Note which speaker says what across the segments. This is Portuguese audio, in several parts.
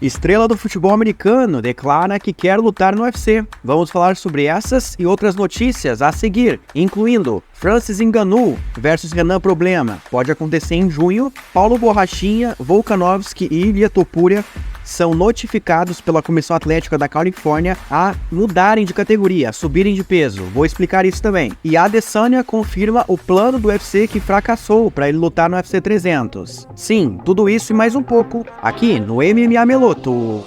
Speaker 1: Estrela do futebol americano declara que quer lutar no UFC. Vamos falar sobre essas e outras notícias a seguir, incluindo Francis Ngannou versus Renan Problema. Pode acontecer em junho. Paulo Borrachinha, Volkanovski e Ilia Topuria são notificados pela Comissão Atlética da Califórnia a mudarem de categoria, a subirem de peso. Vou explicar isso também. E a Adesanya confirma o plano do UFC que fracassou para ele lutar no UFC 300. Sim, tudo isso e mais um pouco aqui no MMA Meloto.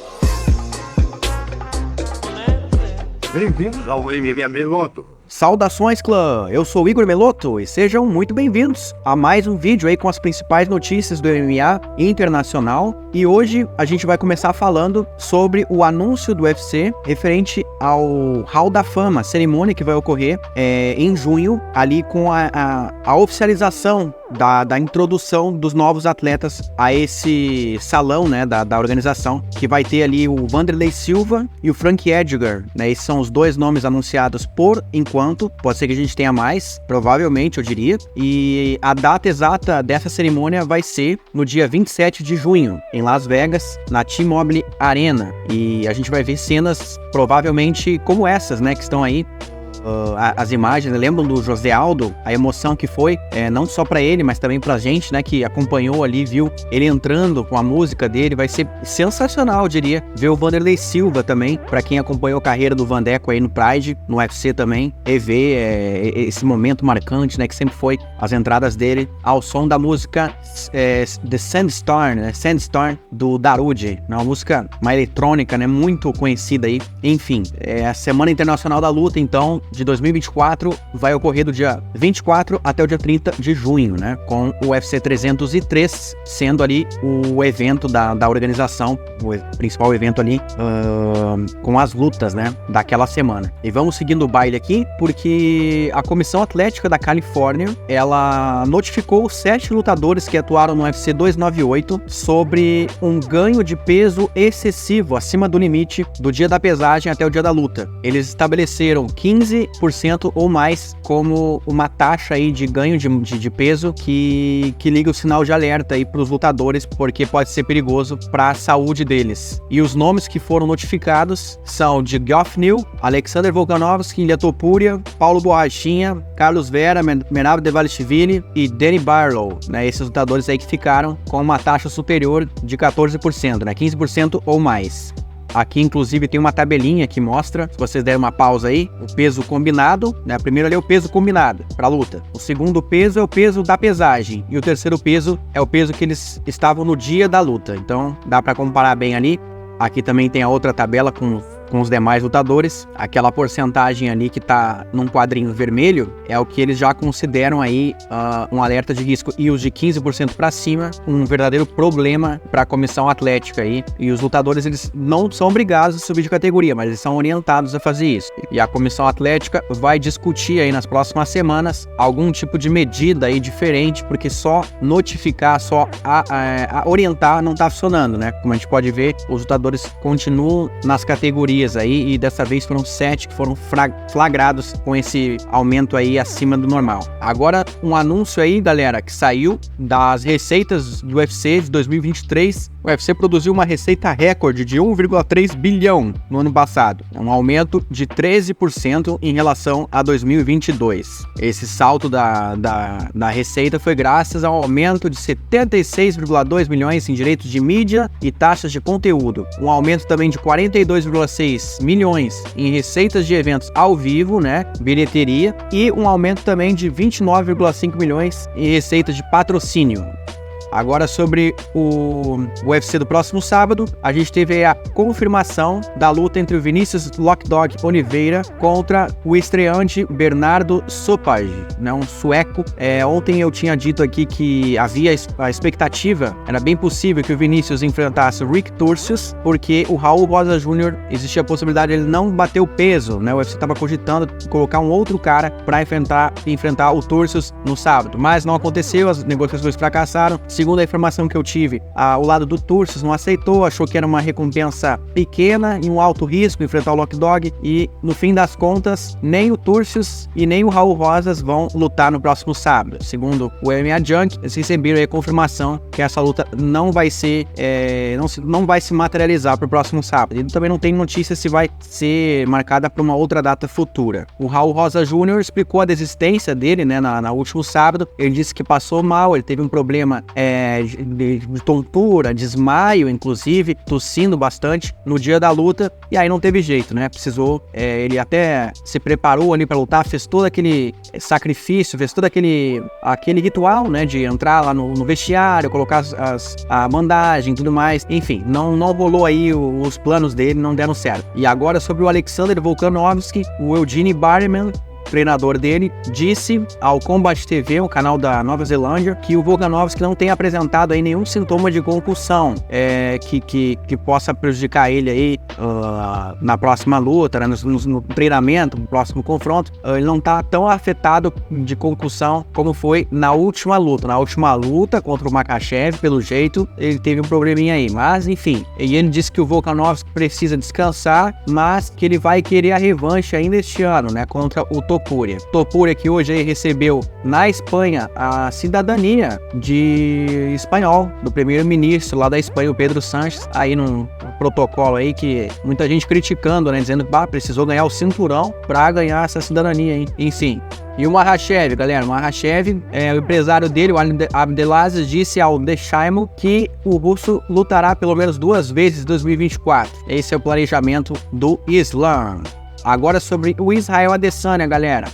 Speaker 2: Bem-vindos ao MMA Meloto.
Speaker 1: Saudações, clã! Eu sou o Igor Meloto e sejam muito bem-vindos a mais um vídeo aí com as principais notícias do MMA internacional. E hoje a gente vai começar falando sobre o anúncio do UFC referente ao Hall da Fama, cerimônia que vai ocorrer em junho, ali com a oficialização da introdução dos novos atletas a esse salão, né, da organização, que vai ter ali o Wanderlei Silva e o Frank Edgar, né? Esses são os dois nomes anunciados por enquanto. Pode ser que a gente tenha mais, provavelmente, eu diria. E a data exata dessa cerimônia vai ser no dia 27 de junho, em Las Vegas, na T-Mobile Arena. E a gente vai ver cenas, provavelmente, como essas, né, que estão aí. As imagens, lembram do José Aldo, a emoção que foi, não só pra ele, mas também pra gente, né, que acompanhou ali, viu ele entrando com a música dele. Vai ser sensacional, eu diria, ver o Wanderlei Silva também, pra quem acompanhou a carreira do Vandeco aí no Pride, no UFC também, e ver esse momento marcante, né, que sempre foi as entradas dele ao som da música The Sandstorm, né, Sandstorm do Darude, uma música mais eletrônica, né, muito conhecida aí. Enfim, a Semana Internacional da Luta, então, de 2024 vai ocorrer do dia 24 até o dia 30 de junho, né? Com o UFC 303 sendo ali o evento da organização, o principal evento ali, com as lutas, né? Daquela semana. E vamos seguindo o baile aqui, porque a Comissão Atlética da Califórnia, ela notificou 7 lutadores que atuaram no UFC 298 sobre um ganho de peso excessivo, acima do limite do dia da pesagem até o dia da luta. Eles estabeleceram 15% ou mais como uma taxa aí de ganho de peso que liga o sinal de alerta aí para os lutadores, porque pode ser perigoso para a saúde deles. E os nomes que foram notificados são de Geoff Neal, Alexander Volkanovski, Ilia Topuria, Paulo Borrachinha, Carlos Vera, Merab Dvalishvili e Danny Barlow, né? Esses lutadores aí que ficaram com uma taxa superior de 14%, né? 15% ou mais. Aqui, inclusive, tem uma tabelinha que mostra, se vocês derem uma pausa aí, o peso combinado, né? Primeiro ali é o peso combinado para luta. O segundo peso é o peso da pesagem. E o terceiro peso é o peso que eles estavam no dia da luta. Então, dá para comparar bem ali. Aqui também tem a outra tabela com os demais lutadores. Aquela porcentagem ali que tá num quadrinho vermelho é o que eles já consideram aí um alerta de risco. E os de 15% para cima, um verdadeiro problema para a comissão atlética aí. E os lutadores, eles não são obrigados a subir de categoria, mas eles são orientados a fazer isso. E a comissão atlética vai discutir aí nas próximas semanas algum tipo de medida aí diferente, porque só notificar, só orientar não tá funcionando, né? Como a gente pode ver, os lutadores continuam nas categorias aí, e dessa vez foram 7 que foram flagrados com esse aumento aí acima do normal. Agora, um anúncio aí, galera, que saiu das receitas do UFC de 2023. O UFC produziu uma receita recorde de 1,3 bilhão no ano passado, um aumento de 13% em relação a 2022. Esse salto da receita foi graças ao aumento de 76,2 milhões em direitos de mídia e taxas de conteúdo, um aumento também de 42,6 milhões em receitas de eventos ao vivo, né, bilheteria, e um aumento também de 29,5 milhões em receitas de patrocínio. Agora sobre o UFC do próximo sábado, a gente teve a confirmação da luta entre o Vinícius Lockdog Oliveira contra o estreante Bernardo Sopaj, né, um sueco. Ontem eu tinha dito aqui que havia a expectativa, era bem possível que o Vinícius enfrentasse o Rick Turcios, porque o Raul Rosa Jr. existia a possibilidade de ele não bater o peso, né? O UFC estava cogitando colocar um outro cara para enfrentar o Turcios no sábado, mas não aconteceu, as negociações fracassaram. segundo a informação que eu tive, o lado do Turcios não aceitou, achou que era uma recompensa pequena e um alto risco enfrentar o Lock Dog, e no fim das contas, nem o Turcios e nem o Raul Rosas vão lutar no próximo sábado. Segundo o MMA Junk, eles receberam a confirmação que essa luta não vai ser, não vai se materializar para o próximo sábado. E também não tem notícia se vai ser marcada para uma outra data futura. O Raul Rosas Jr. explicou a desistência dele, né, na último sábado. Ele disse que passou mal, ele teve um problema de tontura, desmaio, inclusive, tossindo bastante no dia da luta, e aí não teve jeito, né? Precisou, ele até se preparou ali para lutar, fez todo aquele sacrifício, fez todo aquele ritual, né, de entrar lá no vestiário, colocar a bandagem e tudo mais. Enfim, não rolou aí os planos dele, não deram certo. E agora sobre o Alexander Volkanovski, o Eugene Barman, treinador dele, disse ao Combat TV, o canal da Nova Zelândia, que o Volkanovski não tem apresentado aí nenhum sintoma de concussão que possa prejudicar ele aí na próxima luta, né, no treinamento, no próximo confronto. Ele não tá tão afetado de concussão como foi na última luta. Na última luta contra o Makhachev, pelo jeito, ele teve um probleminha aí. Mas, enfim, e ele disse que o Volkanovski precisa descansar, mas que ele vai querer a revanche ainda este ano, né, contra o Topuria, que hoje aí recebeu na Espanha a cidadania de espanhol, do primeiro-ministro lá da Espanha, o Pedro Sánchez, aí num protocolo aí que muita gente criticando, né, dizendo que precisou ganhar o cinturão pra ganhar essa cidadania, hein? Enfim. E o Makhachev, galera, o Makhachev, o empresário dele, o Abdelaziz, disse ao The Shaimo que o russo lutará pelo menos 2 vezes em 2024. Esse é o planejamento do Islam. Agora sobre o Israel Adesanya, galera.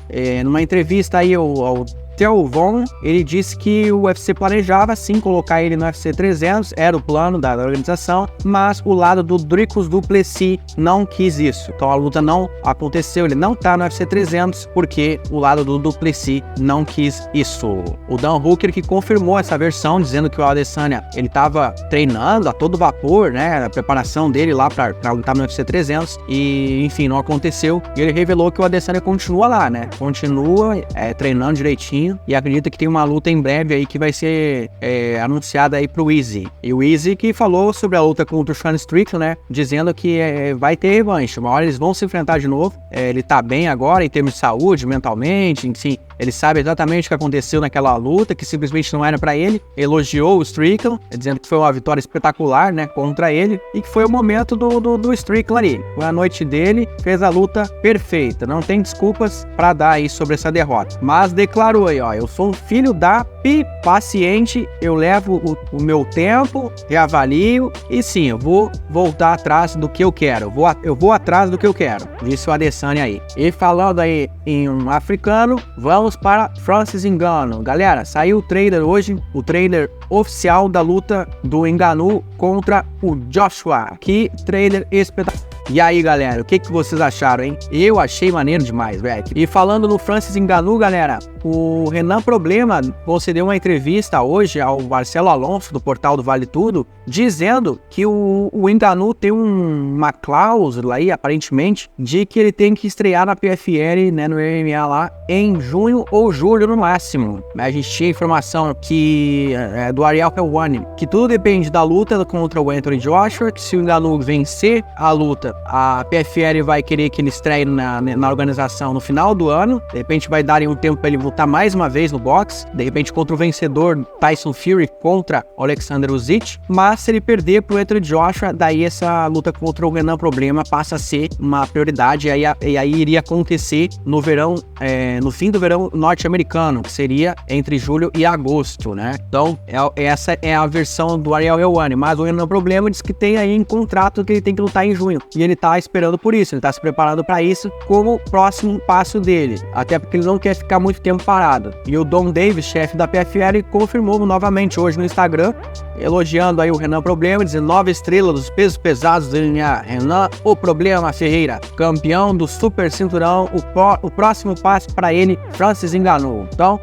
Speaker 1: Numa entrevista aí ao Theo Von, ele disse que o UFC planejava sim colocar ele no UFC 300, era o plano da organização, mas o lado do Dricus du Plessis não quis isso. Então a luta não aconteceu, ele não tá no UFC 300 porque o lado do du Plessis não quis isso. O Dan Hooker que confirmou essa versão, dizendo que o Adesanya, ele tava treinando a todo vapor, né, a preparação dele lá pra lutar no UFC 300 e, enfim, não aconteceu. E ele revelou que o Adesanya continua lá, né, continua treinando direitinho, e acredita que tem uma luta em breve aí que vai ser anunciada aí pro Izzy. E o Izzy que falou sobre a luta contra o Sean Strickland, né, dizendo que vai ter revanche, uma hora eles vão se enfrentar de novo. Ele tá bem agora em termos de saúde, mentalmente, enfim, ele sabe exatamente o que aconteceu naquela luta, que simplesmente não era pra ele. Elogiou o Strickland, dizendo que foi uma vitória espetacular, né, contra ele, e que foi o momento do Strickland ali. Foi a noite dele, fez a luta perfeita, não tem desculpas pra dar aí sobre essa derrota. Mas declarou aí, ó, eu sou um filho da paciente, eu levo o meu tempo, reavalio, e sim, eu vou voltar atrás do que eu quero, eu vou atrás do que eu quero, disse o Adesanya aí. E falando aí em um africano, vamos para Francis Ngannou. Galera, saiu o trailer hoje, o trailer oficial da luta do Ngannou contra o Joshua. Que trailer espetacular. E aí, galera, o que vocês acharam, hein? Eu achei maneiro demais, velho. E falando no Francis Ngannou, galera, o Renan Problema concedeu uma entrevista hoje ao Marcelo Alonso, do portal do Vale Tudo, dizendo que o Ngannou tem uma cláusula aí, aparentemente, de que ele tem que estrear na PFL, né, no MMA lá, em junho ou julho no máximo. A gente tinha informação que do Ariel Helwani, que tudo depende da luta contra o Anthony Joshua, que se o Ngannou vencer a luta, a PFL vai querer que ele estreie na organização no final do ano. De repente vai dar um tempo para ele lutar mais uma vez no boxe, de repente contra o vencedor Tyson Fury contra o Alexander Usyk. Mas se ele perder pro Anthony Joshua, daí essa luta contra o Renan Problema passa a ser uma prioridade, e aí iria acontecer no verão, no fim do verão norte-americano, que seria entre julho e agosto, né? Então essa é a versão do Ariel Helwani, mas o Renan Problema diz que tem aí um contrato que ele tem que lutar em junho, e ele tá esperando por isso, ele tá se preparando para isso como próximo passo dele, até porque ele não quer ficar muito tempo parado. E o Don Davis, chefe da PFL, confirmou novamente hoje no Instagram, elogiando aí o Renan Problema, dizendo: 9 estrelas dos pesos pesados do MMA, Renan o Problema Ferreira, campeão do super cinturão, o próximo passo para ele, Francis Ngannou. Então,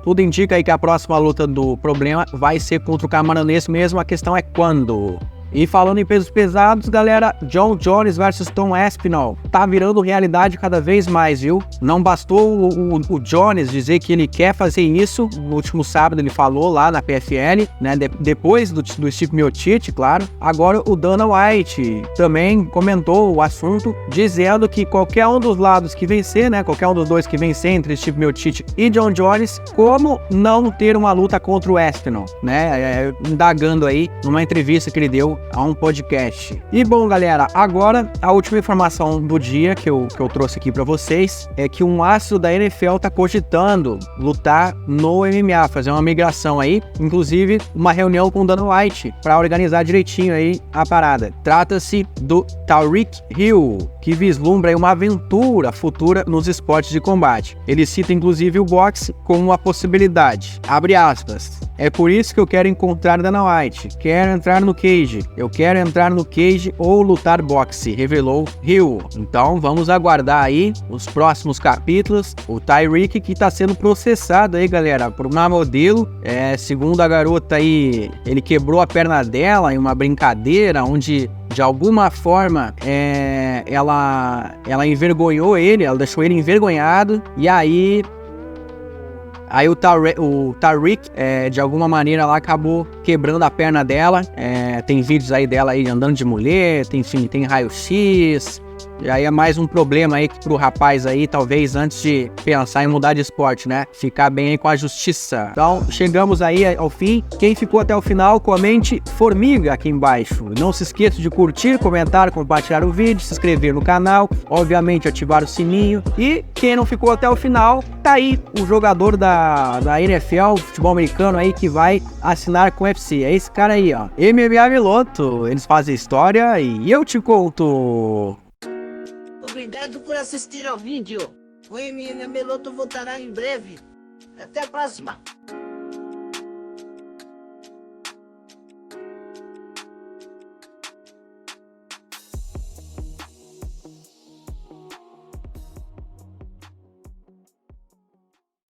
Speaker 1: tudo indica aí que a próxima luta do Problema vai ser contra o camaronês mesmo, a questão é quando. E falando em pesos pesados, galera, John Jones versus Tom Aspinall tá virando realidade cada vez mais, viu? Não bastou o Jones dizer que ele quer fazer isso, no último sábado ele falou lá na PFL, né? Depois do Steve Miocic, claro. Agora o Dana White também comentou o assunto, dizendo que qualquer um dos lados que vencer, né? Qualquer um dos dois que vencer entre Steve Miocic e John Jones, como não ter uma luta contra o Aspinall, né? Indagando aí numa entrevista que ele deu a um podcast. E bom, galera, agora a última informação do dia que eu trouxe aqui pra vocês é que um astro da NFL tá cogitando lutar no MMA, fazer uma migração aí, inclusive uma reunião com o Dana White pra organizar direitinho aí a parada. Trata-se do Tyreek Hill, que vislumbra aí uma aventura futura nos esportes de combate. Ele cita inclusive o boxe como uma possibilidade. Abre aspas. É por isso que eu quero encontrar Dana White. Quero entrar no cage. Eu quero entrar no cage ou lutar boxe, revelou Hill. Então vamos aguardar aí os próximos capítulos. O Tyreek que tá sendo processado aí, galera, por uma modelo. Segundo a garota aí, ele quebrou a perna dela em uma brincadeira onde de alguma forma ela envergonhou ele, ela deixou ele envergonhado. E aí o Tyreek, de alguma maneira, ela acabou quebrando a perna dela. Tem vídeos aí dela aí andando de muleta, enfim, tem raio-x. E aí é mais um problema aí pro rapaz aí, talvez antes de pensar em mudar de esporte, né? Ficar bem aí com a justiça. Então, chegamos aí ao fim. Quem ficou até o final, comente formiga aqui embaixo. Não se esqueça de curtir, comentar, compartilhar o vídeo, se inscrever no canal, obviamente ativar o sininho. E quem não ficou até o final, tá aí o jogador da NFL, futebol americano aí, que vai assinar com o UFC. É esse cara aí, ó. MMA Meloto. Eles fazem história e eu te conto.
Speaker 3: Obrigado por assistir ao vídeo. O MMA Meloto voltará em breve. Até a próxima.